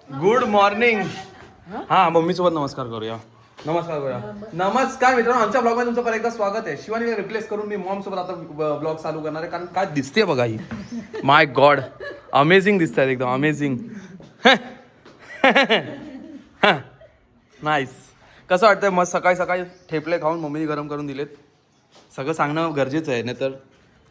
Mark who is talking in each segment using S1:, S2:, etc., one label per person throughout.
S1: Good morning. हा मम्मीसोबत नमस्कार करूया. नमस्कार करूया. नमस्कार मित्रांनो, आमच्या ब्लॉग मध्ये तुमचं परत एकदा स्वागत आहे. शिवानीला रिप्लेस करून मी मॉम सोबत आता ब्लॉग चालू करणार आहे, कारण काय दिसते बघा ही. माय गॉड, अमेझिंग दिसत आहेत एकदम अमेझिंग. नाईस. कसं वाटतंय? मस्त सकाळी सकाळी ठेपले खाऊन मम्मीने गरम करून दिलेत. सगळं सांगणं गरजेचं आहे, नाही तर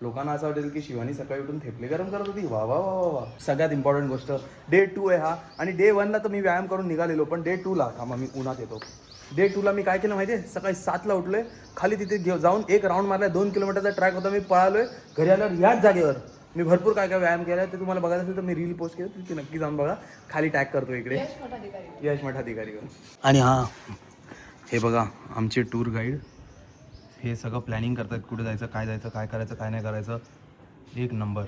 S1: लोकांना असं वाटेल की शिवानी सकाळी उठून थेपले गरम करत होती. वा वा वा वा वा. सगळ्यात इम्पॉर्टंट गोष्ट डे 2 आहे हा. आणि डे 1ला तर मी व्यायाम करून निघालेलो, पण डे 2ला थांबा मी उन्हात येतो. डे 2ला मी काय केलं माहिती आहे? सकाळी 7ला उठलोय, खाली तिथे जाऊन एक राऊंड मारला. 2 किलोमीटरचा ट्रॅक होता. मी पळालोय. घरी आल्यावर याच जागेवर मी भरपूर काय काय व्यायाम केला. ते तुम्हाला बघायचं असेल तर मी रील पोस्ट केलं, तिथे नक्की जाऊन बघा. खाली टॅग करतो इकडे यश मठाधिकारी. आणि हां, हे बघा आमचे टूर गाईड हे सगळं प्लॅनिंग करतात, कुठे जायचं, काय जायचं, काय करायचं, काय नाही करायचं. एक नंबर.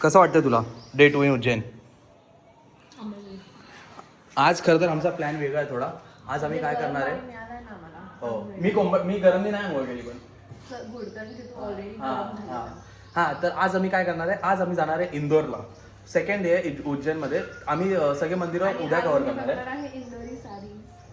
S1: कसं वाटतं तुला डे 2 इन उज्जैन? आज खरं तर आमचा प्लॅन वेगळा आहे थोडा. आज आम्ही काय करणार आहे? हो, मी गरमनी नाही अंघोळ केली पण. हां, तर आज आम्ही काय करणार आहे? आज आम्ही जाणार आहे इंदोरला. सेकंड डे आहे उज्जैनमध्ये. आम्ही सगळे मंदिरं उद्या कव्हर करणार आहे.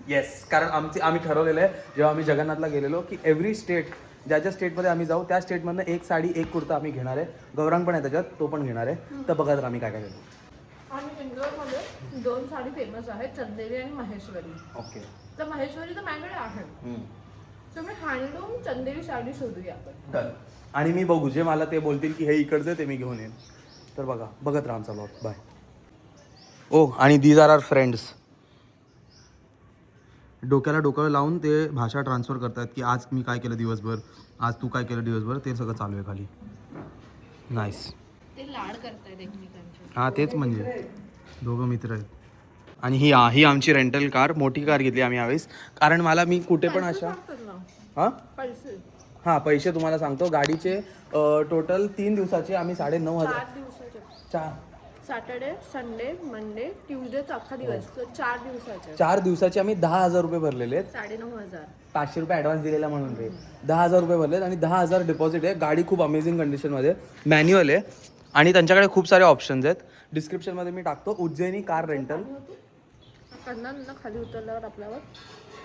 S1: येस, कारण आम्ही ठरवलेलं आहे जेव्हा आम्ही जगन्नाथला गेलेलो की एव्हरी स्टेट, ज्या ज्या स्टेटमध्ये आम्ही जाऊ त्या स्टेटमधनं एक साडी एक कुर्ता आम्ही घेणार आहे. गौरांग पण आहे त्याच्यात, तो पण घेणार आहे. तर बघा तर आम्ही काय काय घेतो.
S2: आणि इंदोरमध्ये 2 साडी फेमस आहेत, चंदेरी आणि महेश्वरी.
S1: ओके.
S2: तर महेश्वरी तर माझ्याकडे आहे, तुम्ही हँडलूम चंदेरी साडी शोधूया आपण.
S1: डन. आणि मी बघू, जे मला ते बोलतील की हे इकडचं ते मी घेऊन येईन. तर बघत राहा आमचा ब्लॉग. बाय. ओ, आणि दीज आर आवर फ्रेंड्स. डोक्याला डोकं लावून ते भाषा ट्रान्सफर करतात की आज मी काय केलं दिवसभर, आज तू काय केलं दिवसभर, ते सगळं चालू आहे खाली. नाईस.
S2: ते लाड करतायत एकमेकांचे.
S1: हां, तेच म्हणजे दोघं मित्र आहेत. आणि ही आमची रेंटल कार, मोठी कार घेतली आम्ही यावेळेस, कारण मला मी कुठे पण अशा हां
S2: पैसे
S1: हां पैसे तुम्हाला सांगतो. गाडीचे टोटल 3 दिवसाचे आम्ही 9,500.
S2: 4 दिवसाचे.
S1: 4
S2: सॅटर्डे, संडे, मंडे, ट्यूजडेचा अख्खा दिवस. 4 दिवसाचे.
S1: 4 दिवसाचे आम्ही 10,000 रुपये भरलेले आहेत.
S2: 9,500.
S1: 500 रुपये ॲडव्हान्स दिलेला म्हणून रे. 10,000 रुपये भरलेत आणि 10,000 डिपॉझिट आहे. गाडी खूप अमेझिंग कंडिशनमध्ये, मॅन्युअल आहे आणि त्यांच्याकडे खूप सारे ऑप्शन्स आहेत. डिस्क्रिप्शनमध्ये मी टाकतो उज्जैनी कार रेंटल.
S2: कन्नांना खाली उतरल्यावर आपल्यावर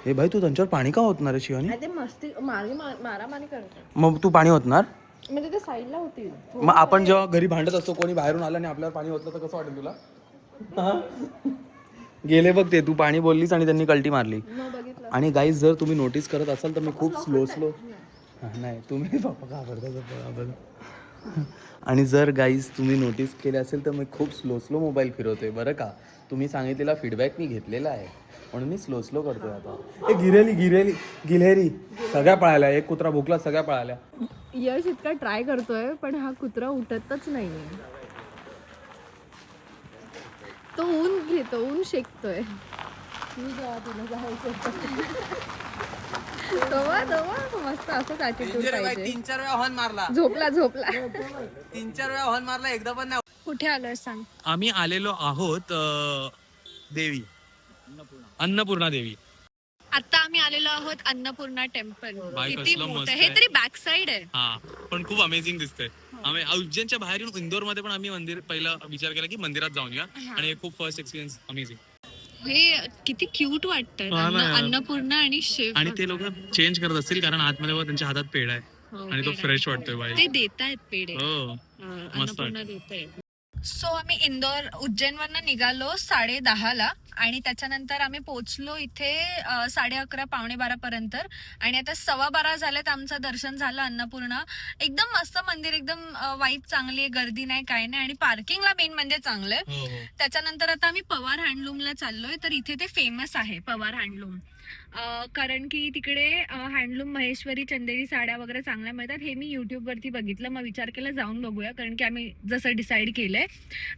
S1: हे भाई, तू त्यांच्यावर पाणी का होतणार आहे शिवानी?
S2: ते मस्ती मारामारी करतात.
S1: मग तू पाणी होतणार?
S2: म्हणजे ते साईडला होतील.
S1: मग आपण जेव्हा घरी भांडत असतो, कोणी बाहेरून आलं आणि आपल्यावर पाणी होतलं तर कसं वाटेल तुला? गेले बघ ते, तू पाणी बोललीस आणि त्यांनी कल्टी मारली. आणि गाईज, जर तुम्ही नोटीस करत असाल तर मी खूप स्लो नाही, तुम्ही बाबा घाबरता. आणि जर गाईज तुम्ही नोटीस केले असेल तर मी खूप स्लो मोबाईल फिरवतोय बरं का. तुम्ही सांगितलेला फीडबॅक मी घेतलेला आहे, म्हणून मी स्लो करतोय आता. ए गिलेरी सगळ्या पळाल्या. एक कुत्रा भुकला, सगळ्या पळाल्या.
S2: यश इतका ट्राय करतोय पण हा कुत्रा उठतच नाहीये. तो ऊन शेकतोय. मस्त असंच ॲटिट्यूड पाहिजे.
S1: 3-4 वेळा हॉर्न मारला.
S2: झोपला
S1: 3-4 वेळा हॉर्न मारला, एकदा पण नाही.
S2: कुठे आलोय सांग?
S1: आम्ही आलेलो आहोत देवी, अन्नपूर्णा देवी.
S2: आता आम्ही आलेलो आहोत अन्नपूर्णा टेम्पल. किती मोठं हे, तरी बॅक साइड आहे.
S1: हा, पण खूप अमेझिंग दिसतंय. आम्ही उज्जैनच्या बाहेर येऊन इंदोर मध्ये पण आम्ही मंदिर पहिला विचार केला की मंदिरात जाऊन या, आणि हे खूप फर्स्ट एक्सपिरियन्स अमेझिंग.
S2: हे किती क्यूट वाटतंय. अन्नपूर्णा आणि शिव.
S1: आणि ते लोक चेंज करत असतील, कारण आतमध्ये बघा त्यांच्या हातात पेढा आहे आणि तो फ्रेश वाटतोय बाई.
S2: ते देतायत पेढे.
S1: हो,
S2: अन्नपूर्णा देते. सो आम्ही उज्जैन वरनं निघालो 10:30ला आणि त्याच्यानंतर आम्ही पोहोचलो इथे 11:30 पावणे 12 पर्यंत. आणि आता 12:15 झालेत. आमचं दर्शन झालं अन्नपूर्णा. एकदम मस्त मंदिर, एकदम वाईब चांगली आहे, गर्दी नाही काय नाही, आणि पार्किंगला मेन म्हणजे चांगलंय. त्याच्यानंतर आता आम्ही पवार हँडलूमला चाललोय. तर इथे ते फेमस आहे पवार हँडलूम, कारण की तिकडे हँडलूम महेश्वरी चंदेरी साड्या वगैरे चांगल्या मिळतात. हे मी युट्यूब वरती बघितलं, मग विचार केला जाऊन बघूया, कारण की आम्ही जसं डिसाईड केलंय.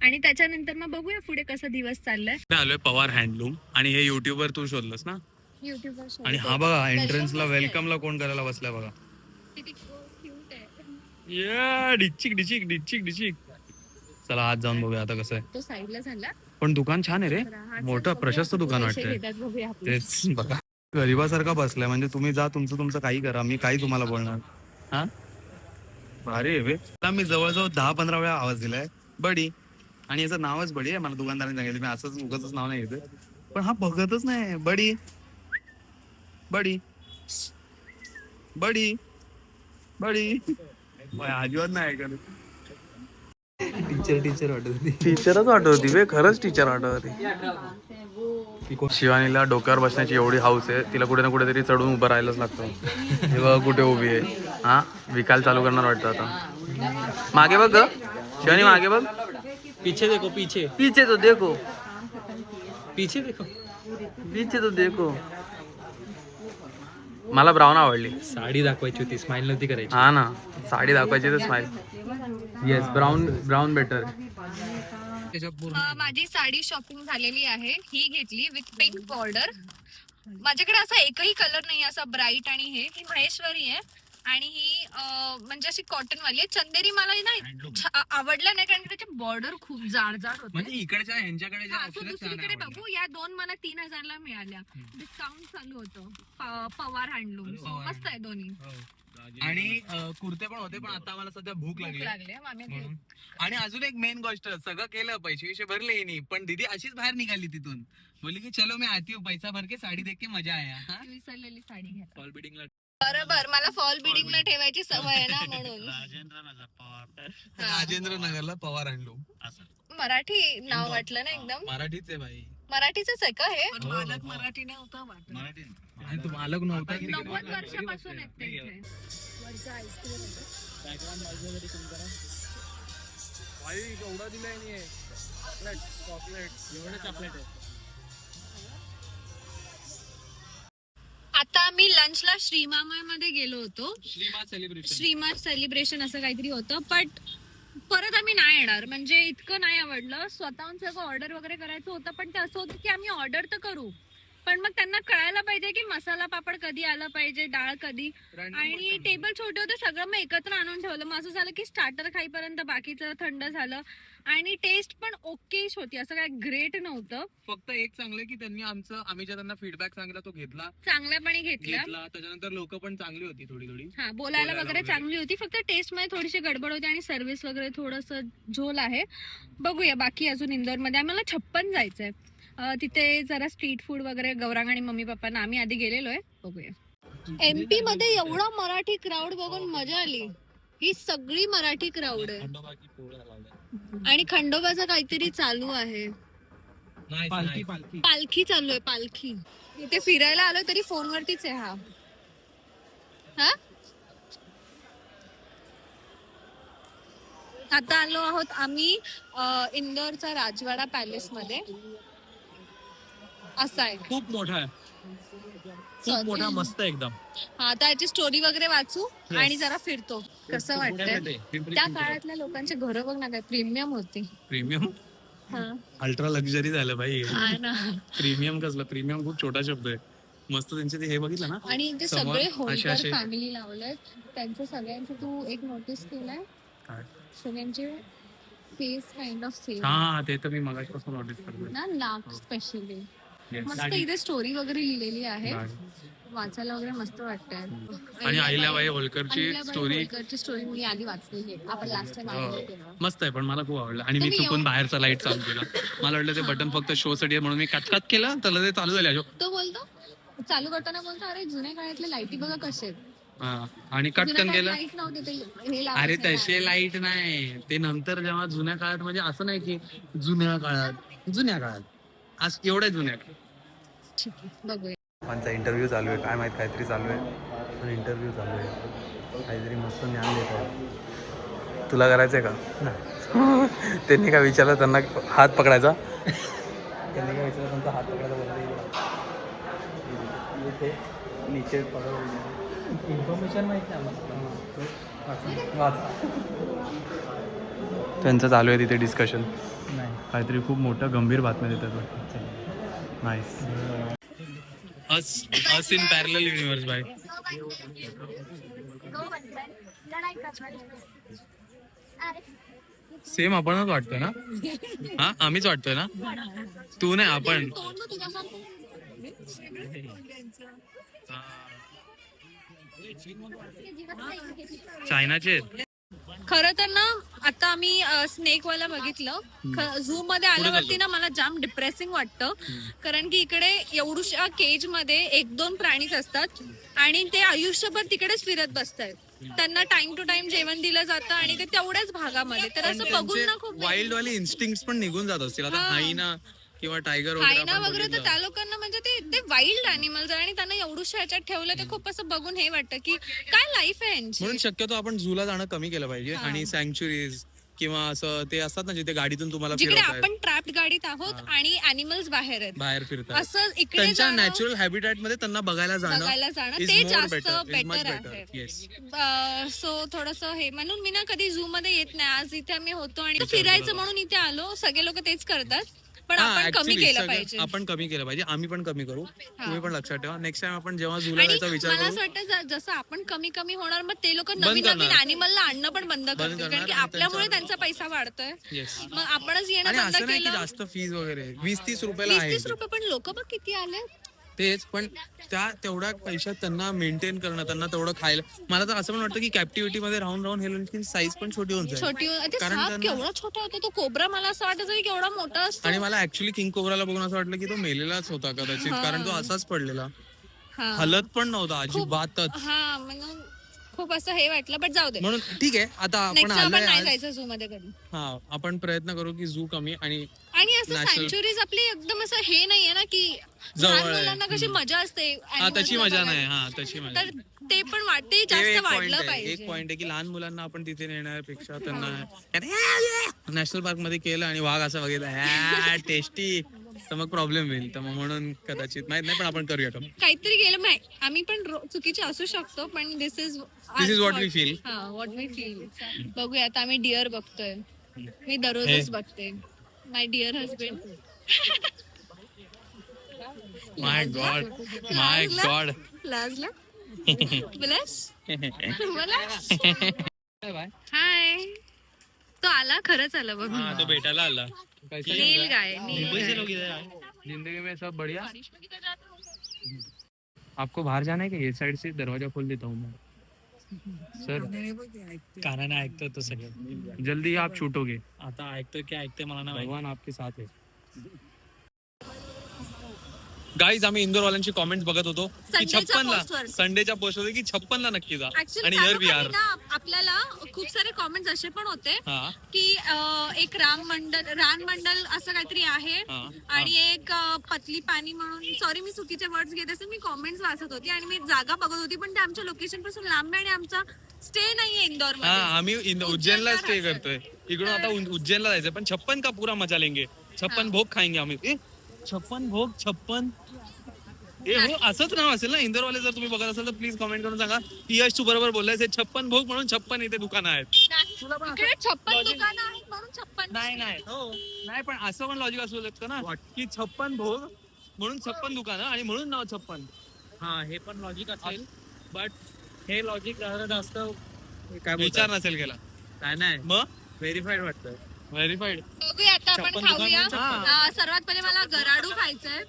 S2: आणि त्याच्यानंतर मग बघूया पुढे कसा दिवस चाललाय.
S1: आलोय पवार हँडलूम, आणि हे युट्यूब वर तू शोधलंस ना?
S2: युट्यूब वर.
S1: आणि हा बघा, एंट्रन्सला वेलकमला कोण करायला बसलाय बघा.
S2: किती क्यूट आहे.
S1: या डिचिक. चला आज जाऊन बघूया आता कसं आहे.
S2: तो साईडला झाला,
S1: पण दुकान छान आहे रे, मोठं प्रशस्त दुकान वाटतंय. तेच बघा, गरीबासारखा बसलाय. म्हणजे तुम्ही जा, तुमचं काही करा, मी काही तुम्हाला बोलणार. हा, भारी आहे. मी जवळजवळ 10-15 वेळा आवाज दिलाय बडी आणि याचं नावच बडी आहे. मला दुकानदाराने सांगितलं, मी असंच उगाचच नाव नाही घेत. पण हा बघतच नाही. बडी बडी बडी बडी अजिबात नाही ऐकत. टीचर वाटत होती. टीचरच वाटत होती बे, खरंच टीचर वाटत होती. शिवानीला डोक्यावर बसण्याची एवढी हाऊस आहे, तिला कुठे ना कुठेतरी चढून उभं राहायलाच लागतं. हे बघ कुठे उभी आहे. हा विकायला चालू करणार वाटतं आता. मागे बघ ग शिवानी, मागे बघ.
S3: पीछे देखो, पीछे
S1: पीछे तो देखो,
S3: पीछे देखो.
S1: पीछे तो देखो. मला ब्राऊन आवडली.
S3: साडी दाखवायची होती, स्माइल नव्हती करायची.
S1: हा ना, साडी दाखवायची तर स्माईल. Yes, brown better.
S2: माझी साडी शॉपिंग झालेली आहे. ही घेतली विथ पिंक बॉर्डर. माझ्याकडे असा एकही कलर नाही असा ब्राईट. आणि ही महेश्वरी आहे. आणि ही म्हणजे अशी कॉटन वाली आहे. चंदेरी मला ना आवडलं नाही, कारण की त्याचे बॉर्डर खूप जाड होते.
S3: म्हणजे इकडच्या ह्यांच्याकडे
S2: हा, so दुसरीकडे बघू. या दोन मला 3,000 ला मिळाल्या. डिस्काउंट चालू होतं. पवार हँडलूम. मस्त आहे दोन्ही.
S3: आणि कुर्ते पण होते, पण आता मला सध्या भूक लागली.
S2: आम्ही
S3: आणि अजून एक मेन गोष्ट, सगळं केलं, पैसे भरले नाही, पण दीदी अशीच बाहेर निघाली तिथून. बोलली की चलो मैं आती हूँ, पैसा भर के साडी देख के मजा आया.
S2: विसरलेली साडी घ्या.
S3: फॉल बिल्डिंगला
S2: बरोबर, मला फॉल बिडिंगला ठेवायची सवय आहे ना, म्हणून.
S3: राजेंद्र नगरला पवार हँडलूम.
S2: मराठी नाव वाटलं ना एकदम.
S3: मराठीच आहे भाई.
S2: मराठीच आहे का हे?
S4: मालक मराठी नव्हता वाटत.
S3: आणि तू मालक नव्हता.
S2: 90 वर्षापासून आहेत ते इथे. आता मी लंचला श्रीमामामध्ये गेलो होतो. श्रीमात सेलिब्रेशन असं काहीतरी होतं. बट परत आम्ही नाही येणार, म्हणजे इतकं नाही आवडलं. स्वतःहून सगळं ऑर्डर वगैरे करायचं होतं, पण ते असं होतं की आम्ही ऑर्डर तर करू, पण मग त्यांना कळायला पाहिजे की मसाला पापड कधी आला पाहिजे, डाळ कधी. आणि टेबल छोटे होते, सगळं मग एकत्र आणून ठेवलं. मग असं झालं की स्टार्टर खाईपर्यंत बाकीचं थंड झालं. आणि टेस्ट पण ओकेच होती, असं काय ग्रेट नव्हतं.
S3: फक्त एक चांगलं की त्यांनी आम्ही ज्या त्यांना फीडबॅक सांगितला तो घेतला.
S2: चांगल्यापणे घेतला.
S3: त्याच्यानंतर लोक पण चांगली होती थोडी.
S2: हा, बोलायला वगैरे चांगली होती. फक्त टेस्ट मध्ये थोडीशी गडबड होती आणि सर्व्हिस वगैरे थोडस झोल आहे. बघूया बाकी अजून इंदोर मध्ये. आम्हाला 56 जायचंय. तिथे जरा स्ट्रीट फूड वगैरे गौरांग आणि मम्मी पप्पांना आम्ही आधी गेलेलोय. बघूया. एमपी मध्ये एवढा मराठी क्राऊड बघून मजा आली. ही सगळी मराठी क्राऊड आहे. आणि खंडोबाचं काहीतरी चालू आहे. पालखी चालू आहे, पालखी. इथे फिरायला आलो तरी फोनवरतीच आहे हा. आता आलो आहोत आम्ही इंदोरचा राजवाडा पॅलेस मध्ये. असा आहे,
S3: खूप मोठा आहे, खूप मोठा, मस्त एकदम.
S2: हा, आता याची स्टोरी वगैरे वाचू आणि जरा फिरतो. कसं वाटतंय? त्या काळातल्या लोकांचे घर बघ ना, काय प्रीमियम होती.
S3: प्रीमियम, अल्ट्रा लक्झरी झालं भाई. प्रीमियम कसलं? प्रीमियम खूप छोटा शब्द आहे. मस्त त्यांचे ते हे बघितलं ना.
S2: आणि ते सगळे होलकर फॅमिली लावलंय. त्यांचं सगळ्यांचं तू एक नोटीस केलंय? सगळ्यांचे फेस काइंड ऑफ सेम.
S3: हा, ते तर मी मगाचपासून नोटीस करतोय
S2: ना, नाक स्पेशली. मस्त इथे स्टोरी वगैरे लिहिलेली आहे, वाचायला वगैरे मस्त वाटतंय.
S3: आणि अहिल्याबाई होलकरची
S2: स्टोरी मी आधी वाचलेली आहे. आपण लास्ट टाइम
S3: मस्त आहे, पण मला खूप आवडलं. आणि मी चुकून बाहेरचा लाईट चालू केला. मला वाटलं ते बटन फक्त शो साठी म्हणून मी कट केलं, तर ते चालू झाले.
S2: तो बोलतो, चालू करताना बोलतो, अरे जुन्या काळातल्या लाईटी बघा कसे आहेत.
S3: आणि कटकन गेलं.
S2: लाईट नव्हते.
S3: अरे तसे लाईट नाही, ते नंतर जेव्हा जुन्या काळात, म्हणजे असं नाही की जुन्या काळात आज एवढ्या जुन्या काळात.
S2: ठीक आहे, बघूया.
S1: त्यांचा इंटरव्ह्यू चालू आहे, काय माहित काहीतरी चालू आहे. पण इंटरव्ह्यू चालू आहे, काहीतरी मस्त ज्ञान देत आहे. तुला करायचंय का? त्यांनी काय विचारलं, त्यांना हात पकडायचा. त्यांनी काय विचारलं, त्यांचा हात पकडायचा. इथे नीचे इन्फॉर्मेशन माहिती आहे आम्हाला. त्यांचं चालू आहे तिथे डिस्कशन. काहीतरी खूप मोठं गंभीर बातम्या देतात. Nice.
S3: As in parallel universe bye. Same आपणच वाटतोय ना? हा, आम्हीच वाटतोय ना? तू नाही, आपण. चायनाचे
S2: खरं तर ना आता आम्ही स्नेक वाला बघितलं. झू मध्ये आल्यावरती ना मला जाम डिप्रेसिंग वाटतं, कारण की इकडे एवढ्या केज मध्ये 1-2 प्राणीच असतात आणि ते आयुष्यभर तिकडेच फिरत बसतात. त्यांना टाइम टू टाइम जेवण दिलं जातं आणि ते तेवढ्याच भागामध्ये. तर असं बघून ना खूप
S1: वाईल्ड वाले इन्स्टिंक्ट पण निघून जात असतील. आता
S2: हा.
S1: हायना किंवा टायगर
S2: हायना वगैरे तर त्या लोकांना म्हणजे ते वाईल्ड अॅनिमल्स आहे आणि त्यांना एवढ्या ह्याच्यात ठेवलं ते खूप असं बघून हे वाटतं की काय लाईफ आहे यांची.
S1: म्हणून शक्यतो आपण झूला जाणं कमी केलं पाहिजे
S2: हा.
S1: आणि सँक्च्युरीज किंवा असं ते असतात ना जिथे गाडीतून तुम्हाला
S2: जिकडे
S1: फिरवतायत,
S2: आपण ट्रॅप्ड गाडीत आहोत आणि अॅनिमल्स बाहेर आहेत,
S1: बाहेर फिरतात,
S2: असं इकडे
S1: त्यांच्या
S2: जाणं,
S1: नॅचरल हॅबिटॅट मध्ये त्यांना बघायला
S2: बघायला जाणं
S1: is
S2: ते
S1: more
S2: जास्त
S1: better, is much
S2: better
S1: better.
S2: आहे.
S1: Yes.
S2: सो थोडस हे म्हणून मी ना कधी झू मध्ये येत नाही. आज इथे आम्ही होतो आणि फिरायचं म्हणून इथे आलो. सगळे लोक तेच करतात, पण
S1: हा,
S2: आपण कमी
S1: actually
S2: केलं
S1: सगळं
S2: पाहिजे.
S1: आपण कमी केलं पाहिजे. आम्ही पण कमी करू. तुम्ही पण लक्षात ठेवा, नेक्स्ट टाइम आपण जेव्हा झूला
S2: आणि
S1: जायचा विचार
S2: मला
S1: करू
S2: असं वाटतं जसं आपण कमी कमी होणार, मग ते लोक नवीन
S1: करणार.
S2: नवीन अॅनिमलला आणणं पण बंद करतील,
S1: करणार
S2: कारण की
S1: आणि
S2: आपल्यामुळे त्यांचा पैसा वाढतोय.
S1: येस.
S2: मग आपणच येणं
S1: आणि
S2: बंद
S1: असं नाही की
S2: केलं.
S1: जास्त फीज वगैरे 20-30 रुपयाला आहे
S2: 20-30 रुपये, पण लोक बघ किती आले.
S1: तेच. पण त्या तेवढ्या पैशात त्यांना मेंटेन करणं, त्यांना तेवढं खायला, मला तर असं पण वाटतं की कॅप्टिव्हिटी मध्ये राहून राहून हे साईज पण छोटी होऊन जाईल.
S2: छोटी ते
S1: कारण
S2: साप
S1: त्यांना-
S2: केवढा छोटा होता. तो कोब्रा मला असं वाटायचं की केवढा मोठा असतो.
S1: आणि मला ऍक्च्युली किंग कोब्राला बघून असं वाटलं की तो मेलेलाच होता कदाचित, कारण तो असाच पडलेला,
S2: हा.
S1: हलत पण नव्हता अजिबातच.
S2: हा म्हणून खूप असं हे वाटलं, बट जाऊ दे.
S1: म्हणून ठीक आहे, आता आपण
S2: नेक्स्ट आपण
S1: आलोय
S2: नाही
S1: आज.
S2: जायचं झू मध्ये कधी.
S1: हा, आपण प्रयत्न करू की झू कमी आणि
S2: असं
S1: Natural.
S2: सँच्युरीज आपली एकदम असं हे नाहीये ना की
S1: जवळ
S2: लहान
S1: आहे.
S2: मुलांना कशी मजा असते
S1: हा, तशी
S2: animals
S1: मजा
S2: ला
S1: नाही.
S2: बघायला.
S1: हा, तशी मजा
S2: तर ते पण वाटते
S1: ते
S2: जास्त
S1: एक point
S2: वाढलं
S1: आहे.
S2: पाहिजे.
S1: एक पॉइंट आहे की लहान मुलांना आपण तिथे नेण्यापेक्षा त्यांना नॅशनल पार्क मध्ये केलं आणि वाघ असं बघितलं टेस्टी, तर मग प्रॉब्लेम होईल. तर मग म्हणून कदाचित माहित नाही, पण आपण करूया का.
S2: काहीतरी गेलं माहिती. आम्ही पण चुकीचे असू शकतो, पण this is
S1: what we feel.
S2: What we feel. बघूया आता. आम्ही डिअर बघतोय. मी दररोजच बघते. My dear husband.
S1: My God, my God.
S2: लाजला. ब्लश. हाय. तो आला, खरंच आला बघ.
S1: तो भेटायला आला.
S2: नील गाय, नील गाय.
S1: जिंदगी में सब बढ़िया. आपको बाहर जाना है क्या? ये साइड से दरवाजा खोल देता हूँ मैं. सर,
S3: कारण ऐकतो तो सगळं.
S1: जल्दी आप छूटोगे.
S3: आता ऐकतोय की ऐकतोय मला नाही
S1: भगवान आपके साथ है. गाईज, आम्ही इंदोर वाल्यांची कॉमेंट्स बघत होतो की
S2: संडेच्या
S1: 56 ला,
S2: पोस्टवर.
S1: संडेच्या पोस्ट होते की 56 ला नक्की जा.
S2: Actually,
S1: आणि
S2: त्या
S1: हिअर वी आर.
S2: लोकांनी ना आपल्याला खूप सारे कॉमेंट्स असे पण होते
S1: हा,
S2: की एक रान मंडल असं काहीतरी आहे
S1: हा,
S2: आणि एक पतली पाणी म्हणून. सॉरी, मी चुकीचे वर्ड्स घेत असेल. मी कॉमेंट्स वाचत होती आणि मी जागा बघत होती, पण ते आमच्या लोकेशन पासून लांब आहे आणि आमचा स्टे नाहीये इंदोर
S1: हा.
S2: मध्ये.
S1: आम्ही उज्जैनला स्टे करतोय. इकडून आता उज्जैनला जायचंय, पण 56 का पूरा मजा लेंगे. 56 भोग खाएंगे आम्ही. 56 भोग, 56. हो, असंच नाव असेल ना इंदोरवाले. जर तुम्ही बघत असाल तर प्लीज कमेंट करून सांगा की यश तू बरोबर बोललायस. 56 भोग म्हणून 56 इथे दुकानं आहेत.
S2: इकडे 56 दुकानं आहेत म्हणून 56.
S1: नाही, पण असं पण लॉजिक असू शकतं ना की 56 भोग म्हणून 56 दुकानं आणि म्हणून नाव 56.
S3: हा, हे पण लॉजिक असेल, बट हे लॉजिक जास्त काय
S1: विचार नसेल केला.
S3: काय नाही,
S1: मग
S3: व्हेरीफाईड वाटतं.
S1: व्हेरीफाईड.
S2: बघूया आता आपण
S3: 56
S2: खाऊया.
S3: दुकानं.
S2: सर्वात पहिले मला गराडू खायचंय.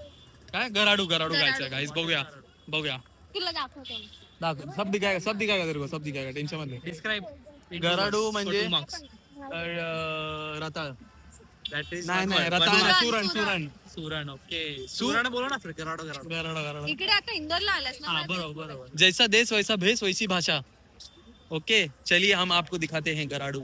S1: काय गराडू खायचं गाईस. बघूया.
S2: तुला दाखवतो.
S1: सब दिखाएगा तेरे को, सब दिखाएगा. टेन्शन मध्ये.
S3: डिस्क्राईब.
S1: गराडू म्हणजे रताळ. नाही, रताळ.
S3: सुरण. ओके,
S1: सुरण
S3: बोलो ना फिर. गराडो.
S2: इकडे आता इंदोरला आलास ना.
S3: बरोबर.
S1: जैसा देश वैसा भेस वैसी भाषा. ओके, चलिए हम आपको दिखाते हैं गराडू.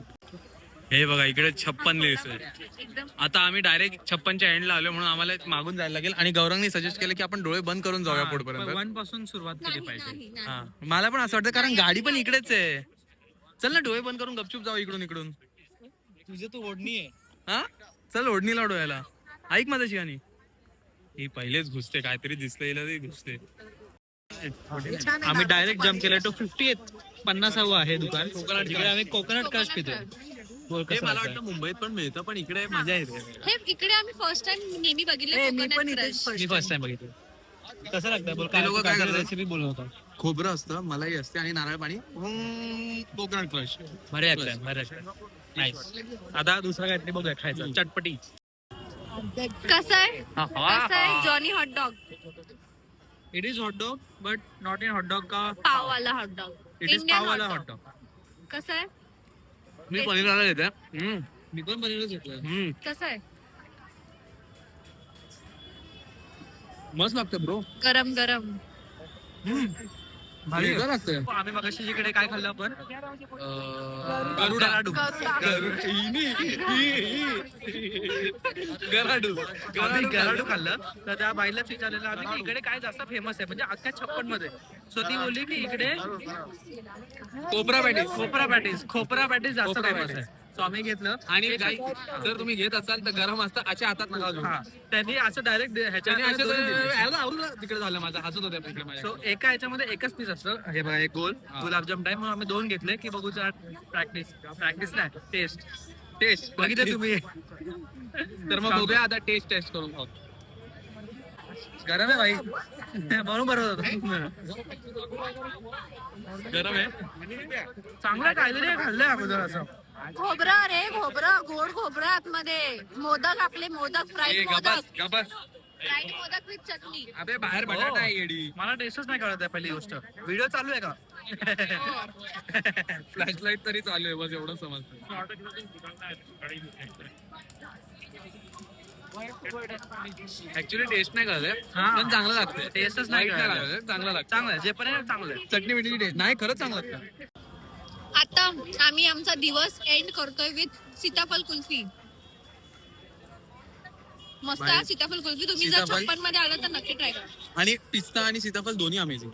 S1: हे बघा, इकडे 56 दिसतोय.
S2: एकदम
S1: आता आम्ही डायरेक्ट 56च्या एंडला आलो, म्हणून आम्हाला मागून जायला लागेल. आणि गौरंगनी सजेस्ट केलं की आपण डोळे बंद करून जाऊया पुढपर्यंत.
S3: 1 पासून सुरुवात केली पाहिजे.
S2: नाही.
S1: हा, मला पण असं वाटतं, कारण गाडी पण इकडेच आहे. चल ना, डोळे बंद करून गपचूप जाऊ इकडून.
S3: तुझे तो ओढणी आहे.
S1: हा, चल ओढणीला डोळ्याला. ऐक माझं शिवानी, ही पहिलेच घुसते, काहीतरी दिसलं घुसते.
S3: आम्ही डायरेक्ट जम्प केलं टू 50th आहे दुकान. जिकडे आम्ही कोकोनट क्रश पितोय. बोल
S1: हे
S3: कसं
S1: मला
S3: वाटतंय?
S1: वाटतं मुंबईत पण मिळतं, पण इकडे मजा येते.
S2: हे इकडे आम्ही फर्स्ट टाइम नेहमी बघितलं कोकोनट क्रश.
S3: मी फर्स्ट टाइम बघितलं. कसं लागतं बोल.
S1: ते लोकं काय करतात?
S3: रेसिपी बोलत होता.
S1: खोबरं असतं, मलाई असते आणि नारळ पाणी, कोकोनट क्रश.
S3: बरे नाईस. आता दुसरा काहीतरी बघूया खायचं. चटपटी.
S2: कसं आहे Johnny hot dog.
S3: It is hot dog but not in hot dog का
S2: पाववाला हॉट डॉग.
S3: इट इज पाव वाला हॉट डॉग.
S2: कसं आहे?
S3: मी पनीर घेते. मी पण पनीरच घेतलं.
S2: कसं आहे?
S3: मस्त लागतं ब्रो.
S2: गरम गरम.
S3: वेगळं लागतं.
S5: आम्ही मगाशी जिकडे काय खाल्लं आपण
S3: गरुडा.
S5: गराडू खाल्लं. तर त्या बाईलाच विचारलेलं आम्ही की इकडे काय जास्त फेमस आहे म्हणजे अख्ख्या 56 मध्ये. सो ती बोलली की इकडे
S3: कोपरा
S5: खोपरा पॅटीस जास्त
S3: खोपरा
S5: फेमस आहे. सो आम्ही घेतलं
S3: आणि जर तुम्ही घेत असाल तर गरम असतं अशा हातात नका घेऊ.
S5: हा त्यांनी असं डायरेक्ट
S3: त्याने असे
S5: ह्याच्याने
S3: तिकडे झालं माझं हसत होते इकडे माझ्या.
S5: सो एका ह्याच्यामध्ये एकच पीस असतं. हे बघा एक गोल गुलाबजाम टाइम म्हणून आम्ही 2 घेतले की बघू प्रॅक्टिस नाही टेस्ट बघितलं तुम्ही.
S3: तर मग बघूया आता टेस्ट करून खाऊ.
S5: गरम आहे भाई म्हणून बरोबर होतं.
S3: गरम आहे.
S5: चांगलं काहीतरी खाल्लंय अगोदर असं.
S2: खोबरं रे खोबरं, गोड खोबरं आतमध्ये. मोदक आपले मोदक, फ्राईड मोदक,
S3: गबस.
S2: Fried modak with chutney.
S3: अबे बाहेर बटाटा आहे येडी.
S5: मला टेस्टच नाही कळत आहे पहिली गोष्ट. व्हिडिओ चालू आहे का?
S3: फ्लॅशलाईट तरी चालू आहे बस एवढं समजतं. ऍक्च्युली टेस्ट नाही कळत पण चांगलं लागतं.
S5: टेस्टच नाही कळत.
S3: चांगलं लागतं.
S5: चांगलं आहे जे पण आहे चांगलं आहे.
S3: चटणी मिठीची टेस्ट नाही खरंच चांगलं लागतं.
S2: आता आम्ही आमचा दिवस एंड करतोय विथ सीताफळ कुल्फी. मस्त आहे सीताफळ कुल्फी. तुम्ही जर
S3: सीताफळ?
S2: 56 मध्ये आला तर नक्की ट्राय करा.
S3: आणि पिस्ता आणि सीताफळ दोन्ही अमेझिंग.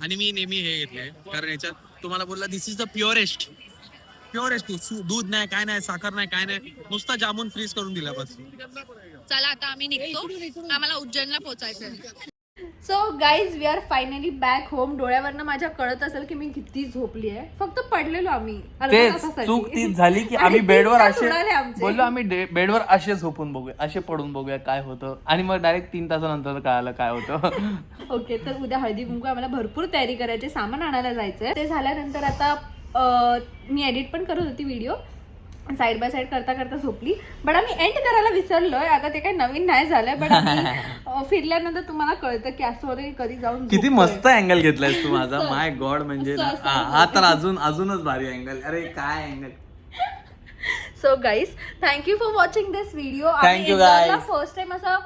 S3: आणि मी नेहमी हे घेतले कारण याच्यात तुम्हाला बोलला दिस इज द प्युअरेस्ट दूध नाही काय नाही साखर नाही काय नाही नुसता जामून फ्रीज करून दिला बस.
S2: चला आता आम्ही निघतो. आम्हाला उज्जैनला पोहोचायचंय. So guys we are finally back home. डोळ्यावरनं माझ्या कळत असेल की मी किती झोपली आहे. फक्त पडलेलो आम्ही अर्ध्या
S1: तेच
S2: तासासाठी.
S1: चूक तीच झाली की
S2: आणि
S1: आम्ही
S2: 3
S1: बेडवर
S2: तास
S1: असे
S2: उडाले आमचे.
S1: बोललो आम्ही बेडवर असे झोपून बघूया असे पडून बघूया काय होतं आणि मग डायरेक्ट 3 तासानंतर कळालं काय होतं.
S2: ओके तर उद्या हळदी कुंकू आम्हाला भरपूर तयारी करायची. सामान आणायला जायचंय. ते झाल्यानंतर आता मी एडिट पण करत होती व्हिडिओ. साईड बाय साईड करता करता झोपली. बट आम्ही एंड करायला विसरलोय. आता ते काही नवीन नाही झालंय बट आम्ही फिरल्यानंतर तुम्हाला कळतं की असं होतं की कधी जाऊन
S1: किती
S2: झोपतोय.
S1: मस्त अँगल घेतलायस तू माझा. माय गॉड म्हणजे ना,
S2: असं
S1: हा तर अजूनच भारी अँगल. अरे काय angle.
S2: So guys thank you for watching this video.
S1: Thank you, guys.
S2: First time असं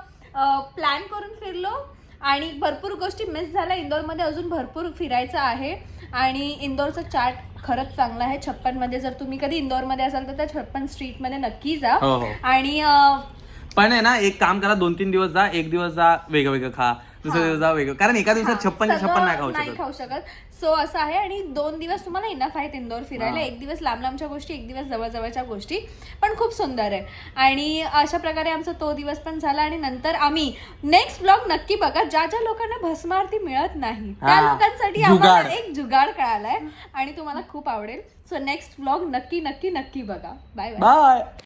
S2: प्लॅन करून फिरलो आणि भरपूर गोष्टी मिस झाल्या. इंदोरमध्ये अजून भरपूर फिरायचं आहे आणि इंदोरचं चाट खरंच चांगलं आहे. 56 मध्ये जर तुम्ही कधी इंदोरमध्ये असाल तर त्या 56 स्ट्रीट मध्ये नक्की जा.
S1: हो, हो.
S2: आणि
S1: पण आहे ना एक काम करा 2-3 दिवस जा. एक दिवस जा वेगळं खा दुसऱ्या दिवस जा वेगळं कारण एका दिवसात 56 नाही खाऊ शकत.
S2: सो असं आहे. आणि 2 दिवस तुम्हाला इनफ आहेत इंदोर फिरायला. एक दिवस लांब लांबच्या गोष्टी, एक दिवस जवळजवळच्या गोष्टी. पण खूप सुंदर आहे. आणि अशा प्रकारे आमचा तो दिवस पण झाला. आणि नंतर आम्ही नेक्स्ट व्लॉग नक्की बघा. ज्या लोकांना भस्म आरती मिळत नाही त्या लोकांसाठी आम्हाला एक जुगाड कळालाय आणि तुम्हाला खूप आवडेल. सो नेक्स्ट व्लॉग नक्की बघा. Bye bye.